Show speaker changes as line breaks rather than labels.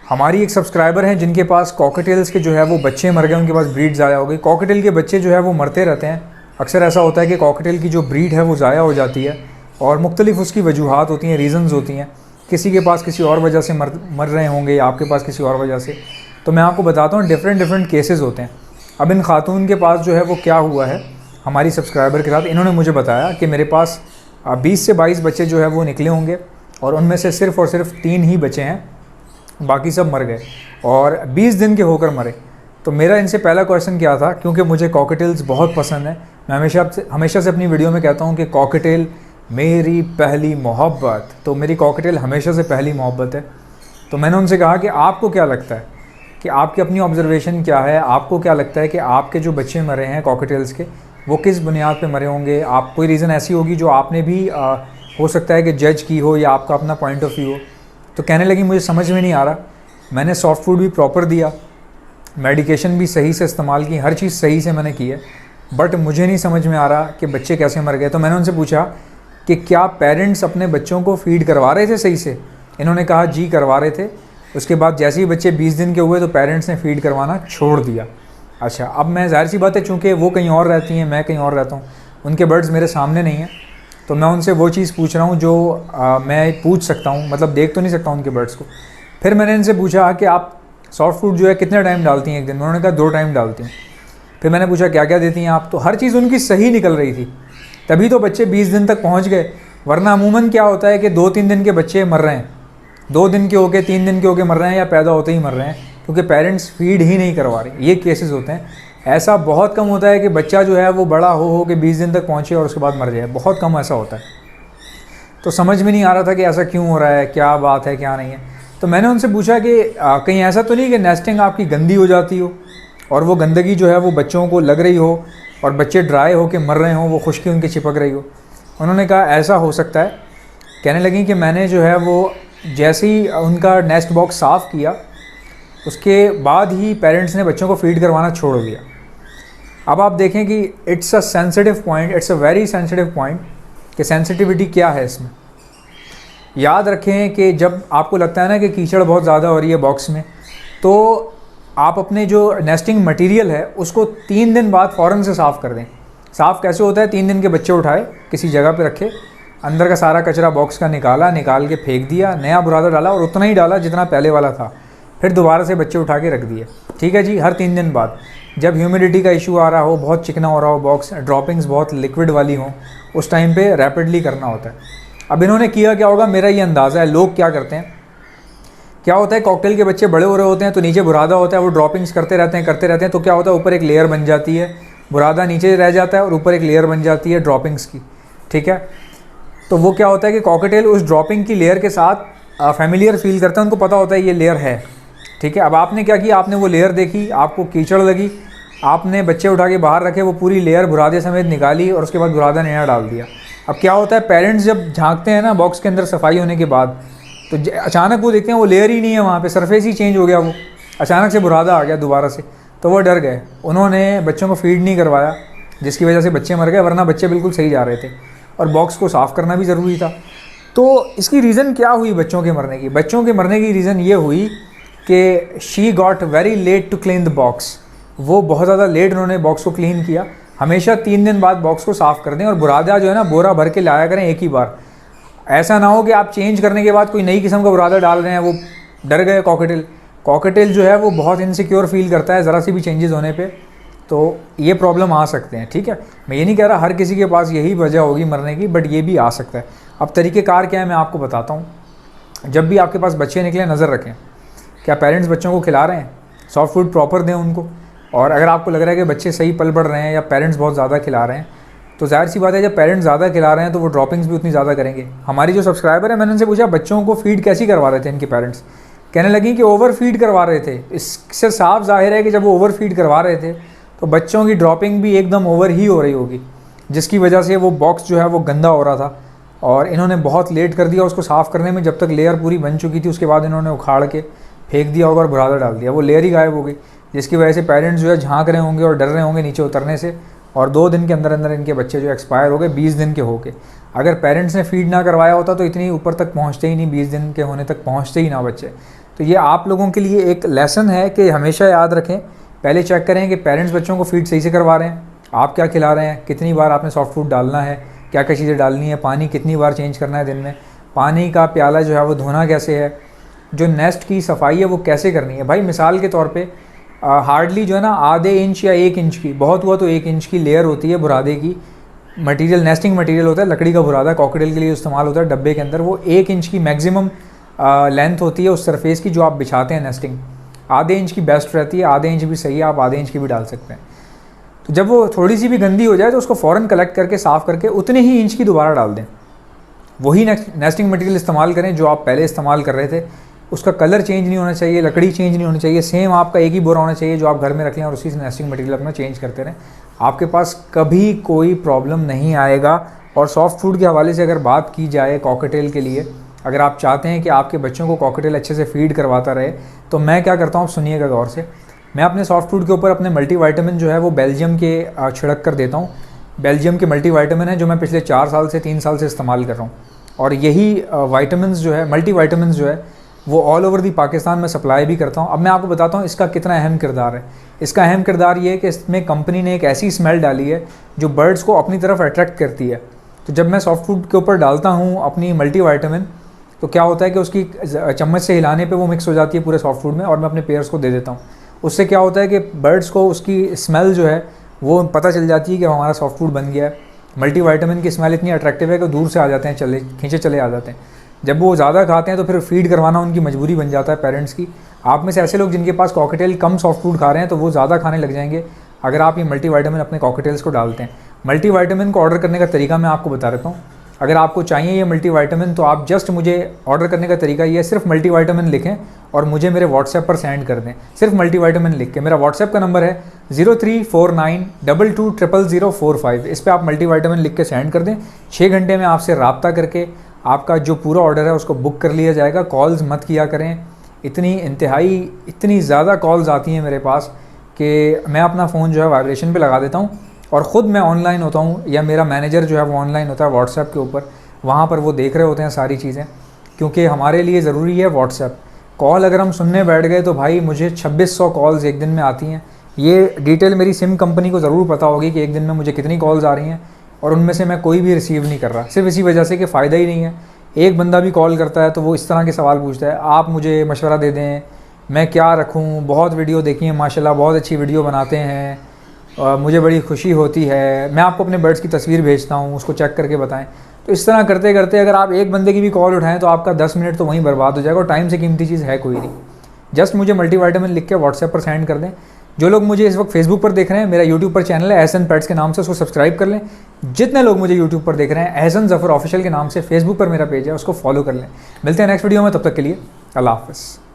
हमारी एक सब्सक्राइबर हैं जिनके पास कॉकटेल्स के जो है वो बच्चे मर गए, उनके पास ब्रीड ज़ाया हो गई। कॉकटेल के बच्चे जो है वो मरते रहते हैं। अक्सर ऐसा होता है कि कॉकटेल की जो ब्रीड है वो ज़ाया हो जाती है और मुख्तलिफ उसकी वजूहात होती हैं, रीज़न्स होती हैं। किसी के पास किसी और वजह से मर रहे होंगे, आपके पास किसी और वजह से। तो मैं आपको बताता हूँ, डिफरेंट केसेस होते हैं। अब इन खातून के पास जो है वो क्या हुआ है हमारी सब्सक्राइबर के साथ, इन्होंने मुझे बताया कि मेरे पास 20 से 22 बच्चे जो है वो निकले होंगे और उनमें से सिर्फ़ और सिर्फ 3 ही बचे हैं, बाकी सब मर गए और 20 दिन के होकर मरे। तो मेरा इनसे पहला क्वेश्चन क्या था, क्योंकि मुझे कॉकटेल्स बहुत पसंद है, मैं हमेशा से अपनी वीडियो में कहता हूँ कि कॉकटेल मेरी पहली मोहब्बत, तो मेरी कॉकटेल हमेशा से पहली मोहब्बत है। तो मैंने उनसे कहा कि आपको क्या लगता है, कि आपकी अपनी ऑब्जर्वेशन क्या है, आपको क्या लगता है कि आपके जो बच्चे मरे हैं कॉकटेल्स के वो किस बुनियाद पे मरे होंगे। आप कोई रीज़न ऐसी होगी जो आपने भी हो सकता है कि जज की हो या आपका अपना पॉइंट ऑफ व्यू हो। तो कहने लगी मुझे समझ में नहीं आ रहा, मैंने सॉफ्ट फूड भी प्रॉपर दिया, मेडिकेशन भी सही से इस्तेमाल की, हर चीज़ सही से मैंने की है, बट मुझे नहीं समझ में आ रहा कि बच्चे कैसे मर गए। तो मैंने उनसे पूछा कि क्या पेरेंट्स अपने बच्चों को फ़ीड करवा रहे थे सही से। इन्होंने कहा जी करवा रहे थे। उसके बाद जैसे ही बच्चे 20 दिन के हुए तो पेरेंट्स ने फ़ीड करवाना छोड़ दिया। अच्छा, अब मैं ज़ाहिर सी बात है, चूँकि वो कहीं और रहती हैं, मैं कहीं और रहता हूँ, उनके बर्ड्स मेरे सामने नहीं हैं, तो मैं उनसे वो चीज़ पूछ रहा हूँ जो मैं पूछ सकता हूँ, मतलब देख तो नहीं सकता उनके बर्ड्स को। फिर मैंने इनसे पूछा कि आप सॉफ्ट फूड जो है कितने टाइम डालती हैं एक दिन में। उन्होंने कहा 2 टाइम डालती हूँ। फिर मैंने पूछा क्या क्या देती हैं आप, तो हर चीज़ उनकी सही निकल रही थी, तभी तो बच्चे 20 दिन तक पहुँच गए। वरना अमूमन क्या होता है कि 2-3 दिन के बच्चे मर रहे हैं, 2 दिन के होके 3 दिन के होके मर रहे हैं, या पैदा होते ही मर रहे हैं, क्योंकि पेरेंट्स फीड ही नहीं करवा रहे। ये केसेस होते हैं। ऐसा बहुत कम होता है कि बच्चा जो है वो बड़ा हो के 20 दिन तक पहुँचे और उसके बाद मर जाए, बहुत कम ऐसा होता है। तो समझ में नहीं आ रहा था कि ऐसा क्यों हो रहा है, क्या बात है क्या नहीं है। तो मैंने उनसे पूछा कि कहीं ऐसा तो नहीं कि नेस्टिंग आपकी गंदी हो जाती हो और वो गंदगी जो है वो बच्चों को लग रही हो और बच्चे ड्राई हो के मर रहे हों, वो खुश्की उनकी चिपक रही हो। उन्होंने कहा ऐसा हो सकता है। कहने लगी कि मैंने जो है वो जैसे ही उनका नेस्ट बॉक्स साफ़ किया उसके बाद ही पेरेंट्स ने बच्चों को फीड करवाना छोड़ दिया। अब आप देखें कि it's a sensitive point, it's a very sensitive point, कि सेंसिटिविटी क्या है इसमें। याद रखें कि जब आपको लगता है ना कि कीचड़ बहुत ज़्यादा हो रही है बॉक्स में, तो आप अपने जो नेस्टिंग मटेरियल है उसको 3 दिन बाद फ़ौरन से साफ़ कर दें। साफ़ कैसे होता है, 3 दिन के बच्चे उठाए, किसी जगह पे रखे, अंदर का सारा कचरा बॉक्स का निकाल के फेंक दिया, नया बुरादा डाला और उतना ही डाला जितना पहले वाला था, फिर दोबारा से बच्चे उठा के रख दिए। ठीक है जी, हर 3 दिन बाद। जब ह्यूमिडिटी का इशू आ रहा हो, बहुत चिकना हो रहा हो बॉक्स, ड्रॉपिंग्स बहुत लिक्विड वाली हों, उस टाइम पे रैपिडली करना होता है। अब इन्होंने किया क्या होगा, मेरा ये अंदाज़ा है लोग क्या करते हैं, क्या होता है कॉकटेल के बच्चे बड़े हो रहे होते हैं तो नीचे बुरादा होता है, वो ड्रॉपिंग्स करते रहते हैं, तो क्या होता है ऊपर एक लेयर बन जाती है, बुरादा नीचे रह जाता है और ऊपर एक लेयर बन जाती है ड्रॉपिंग्स की। ठीक है, तो वो क्या होता है कि कॉकटेल उस ड्रॉपिंग की लेयर के साथ फेमिलियर फील करते हैं, उनको पता होता है ये लेयर है। ठीक है, अब आपने क्या किया, आपने वो लेयर देखी, आपको कीचड़ लगी, आपने बच्चे उठा के बाहर रखे, वो पूरी लेयर बुरादे समेत निकाली और उसके बाद बुरादा नया डाल दिया। अब क्या होता है, पेरेंट्स जब झांकते हैं ना बॉक्स के अंदर सफाई होने के बाद, तो अचानक वो देखते हैं वो लेयर ही नहीं है वहाँ पे, सरफेस ही चेंज हो गया, वो अचानक से बुरादा आ गया दोबारा से, तो वो डर गए। उन्होंने बच्चों को फीड नहीं करवाया, जिसकी वजह से बच्चे मर गए, वरना बच्चे बिल्कुल सही जा रहे थे और बॉक्स को साफ़ करना भी ज़रूरी था। तो इसकी रीज़न क्या हुई बच्चों के मरने की? बच्चों के मरने की रीज़न ये हुई कि she got very late to clean the box. वो बहुत ज़्यादा लेट उन्होंने बॉक्स को क्लीन किया। हमेशा 3 दिन बाद बॉक्स को साफ़ कर दें और बुरादा जो है ना बोरा भर के लाया करें एक ही बार। ऐसा ना हो कि आप चेंज करने के बाद कोई नई किस्म का बुरादा डाल रहे हैं, वो डर गए कॉकटेल जो है वो बहुत इनसिक्योर फील करता है ज़रा सी भी चेंजेस होने पे, तो ये प्रॉब्लम आ सकते हैं। ठीक है, मैं ये नहीं कह रहा हर किसी के पास यही वजह होगी मरने की, बट ये भी आ सकता है। अब तरीक़ेकार क्या है मैं आपको बताता हूँ। जब भी आपके पास बच्चे निकले नज़र रखें, क्या पेरेंट्स बच्चों को खिला रहे हैं, सॉफ्ट फूड प्रॉपर दें उनको, और अगर आपको लग रहा है कि बच्चे सही पल बढ़ रहे हैं या पेरेंट्स बहुत ज़्यादा खिला रहे हैं, तो जाहिर सी बात है जब पेरेंट्स ज़्यादा खिला रहे हैं तो वो ड्रॉपिंग्स भी उतनी ज़्यादा करेंगे। हमारी जो सब्सक्राइबर है, मैंने उनसे पूछा बच्चों को फीड कैसी करवा रहे थे इनके पेरेंट्स, कहने लगी कि ओवर फीड करवा रहे थे। इससे साफ जाहिर है कि जब वो ओवर फीड करवा रहे थे तो बच्चों की ड्रॉपिंग भी एकदम ओवर ही हो रही होगी, जिसकी वजह से वो बॉक्स जो है वो गंदा हो रहा था और इन्होंने बहुत लेट कर दिया उसको साफ़ करने में। जब तक लेयर पूरी बन चुकी थी उसके बाद इन्होंने उखाड़ के फेंक दिया होगा और बुरादा डाल दिया, वो लेयर ही गायब हो गई, जिसकी वजह से पेरेंट्स जो है झांक रहे होंगे और डर रहे होंगे नीचे उतरने से, और 2 दिन के अंदर अंदर इनके बच्चे जो एक्सपायर हो गए 20 दिन के होके। अगर पेरेंट्स ने फीड ना करवाया होता तो इतनी ऊपर तक पहुंचते ही नहीं, 20 दिन के होने तक पहुंचते ही ना बच्चे। तो ये आप लोगों के लिए एक लेसन है कि हमेशा याद रखें, पहले चेक करें कि पेरेंट्स बच्चों को फीड सही से करवा रहे हैं, आप क्या खिला रहे हैं, कितनी बार आपने सॉफ्ट फूड डालना है, क्या क्या चीज़ें डालनी है, पानी कितनी बार चेंज करना है दिन में, पानी का प्याला जो है वो धोना कैसे है, जो नेस्ट की सफाई है वो कैसे करनी है। भाई मिसाल के तौर पे हार्डली जो है ना आधे इंच या 1 इंच की, बहुत हुआ तो 1 इंच की लेयर होती है बुरादे की, मटेरियल नेस्टिंग मटेरियल होता है, लकड़ी का बुरादा कॉकटेल के लिए इस्तेमाल होता है डब्बे के अंदर, वो 1 इंच की मैक्सिमम लेंथ होती है उस सरफेस की जो आप बिछाते हैं नेस्टिंग। आधे इंच की बेस्ट रहती है, आधे इंच भी सही है, आप आधे इंच की भी डाल सकते हैं। तो जब वो थोड़ी सी भी गंदी हो जाए तो उसको फ़ौरन कलेक्ट करके साफ़ करके उतने ही इंच की दोबारा डाल दें, वही नेस्टिंग मटेरियल इस्तेमाल करें जो आप पहले इस्तेमाल कर रहे थे। उसका कलर चेंज नहीं होना चाहिए, लकड़ी चेंज नहीं होनी चाहिए, सेम आपका एक ही बोरा होना चाहिए जो आप घर में रख लें और उसी से नेस्टिंग मटेरियल अपना चेंज करते रहें, आपके पास कभी कोई प्रॉब्लम नहीं आएगा। और सॉफ्ट फूड के हवाले से अगर बात की जाए कॉकटेल के लिए, अगर आप चाहते हैं कि आपके बच्चों को कॉकटेल अच्छे से फीड करवाता रहे, तो मैं क्या करता हूँ सुनिएगा गौर से। मैं अपने सॉफ्ट फूड के ऊपर अपने मल्टीविटामिन जो है वो बेल्जियम के छिड़क कर देता हूँ। बेल्जियम के मल्टीविटामिन है जो मैं पिछले 4 साल से 3 साल से इस्तेमाल कर रहा हूँ, और यही वाइटामिन्स जो है मल्टीविटामिन्स जो है वो ऑल ओवर दी पाकिस्तान में सप्लाई भी करता हूँ। अब मैं आपको बताता हूँ इसका कितना अहम किरदार है। इसका अहम किरदार ये है कि इसमें कंपनी ने एक ऐसी स्मेल डाली है जो बर्ड्स को अपनी तरफ अट्रैक्ट करती है। तो जब मैं सॉफ्ट फूड के ऊपर डालता हूँ अपनी मल्टीविटामिन, तो क्या होता है कि उसकी चम्मच से हिलाने पे वो मिक्स हो जाती है पूरे सॉफ्ट फूड में, और मैं अपने पेयर्स को दे देता हूँ। उससे क्या होता है कि बर्ड्स को उसकी स्मेल जो है वो पता चल जाती है कि हमारा सॉफ्ट फूड बन गया है। मल्टीविटामिन की स्मेल इतनी अट्रैक्टिव है कि दूर से आ जाते हैं, खींचे चले आ जाते हैं। जब वो ज़्यादा खाते हैं तो फिर फीड करवाना उनकी मजबूरी बन जाता है पेरेंट्स की। आप में से ऐसे लोग जिनके पास कॉकटेल कम सॉफ्ट फूड खा रहे हैं तो वो ज़्यादा खाने लग जाएंगे अगर आप ये मल्टीविटामिन अपने कॉकटेल्स को डालते हैं। मल्टीविटामिन को ऑर्डर करने का तरीका मैं आपको बता देता हूँ। अगर आपको चाहिए ये मल्टीविटामिन तो आप जस्ट मुझे ऑर्डर करने का तरीका ये है, सिर्फ मल्टीविटामिन लिखें और मुझे मेरे व्हाट्सएप पर सेंड कर दें, सिर्फ मल्टीविटामिन लिख के। मेरा व्हाट्सएप का नंबर है 0349220045। इस पर आप मल्टीविटामिन लिख के सेंड कर दें। 6 घंटे में आपसे रब्ता करके आपका जो पूरा ऑर्डर है उसको बुक कर लिया जाएगा। कॉल्स मत किया करें, इतनी ज़्यादा कॉल्स आती हैं मेरे पास कि मैं अपना फ़ोन जो है वाइब्रेशन पे लगा देता हूँ और ख़ुद मैं ऑनलाइन होता हूँ या मेरा मैनेजर जो है वो ऑनलाइन होता है व्हाट्सएप के ऊपर, वहाँ पर वो देख रहे होते हैं सारी चीज़ें, क्योंकि हमारे लिए ज़रूरी है व्हाट्सएप। कॉल अगर हम सुनने बैठ गए तो भाई मुझे 2600 कॉल्स एक दिन में आती हैं। ये डिटेल मेरी सिम कंपनी को ज़रूर पता होगी कि एक दिन में मुझे कितनी कॉल्स आ रही हैं, और उनमें से मैं कोई भी रिसीव नहीं कर रहा, सिर्फ इसी वजह से कि फ़ायदा ही नहीं है। एक बंदा भी कॉल करता है तो वो इस तरह के सवाल पूछता है, आप मुझे मशवरा दे दें, मैं क्या रखूं, बहुत वीडियो देखी है माशाल्लाह, बहुत अच्छी वीडियो बनाते हैं, मुझे बड़ी खुशी होती है, मैं आपको अपने बर्ड्स की तस्वीर भेजता हूं, उसको चेक करके बताएं। तो इस तरह करते करते अगर आप एक बंदे की भी कॉल उठाएं तो आपका 10 मिनट तो वहीं बर्बाद हो जाएगा, और टाइम से कीमती चीज़ है कोई नहीं। जस्ट मुझे मल्टीविटामिन लिख के व्हाट्सएप पर सेंड कर दें। जो लोग मुझे इस वक्त फेसबुक पर देख रहे हैं, मेरा यूट्यूब पर चैनल है एहसन पेट्स के नाम से, उसको सब्सक्राइब कर लें। जितने लोग मुझे यूट्यूब पर देख रहे हैं, एहसन ज़फ़र ऑफिशियल के नाम से फेसबुक पर मेरा पेज है, उसको फॉलो कर लें। मिलते हैं नेक्स्ट वीडियो में, तब तक के लिए अल्लाह हाफ़िज़।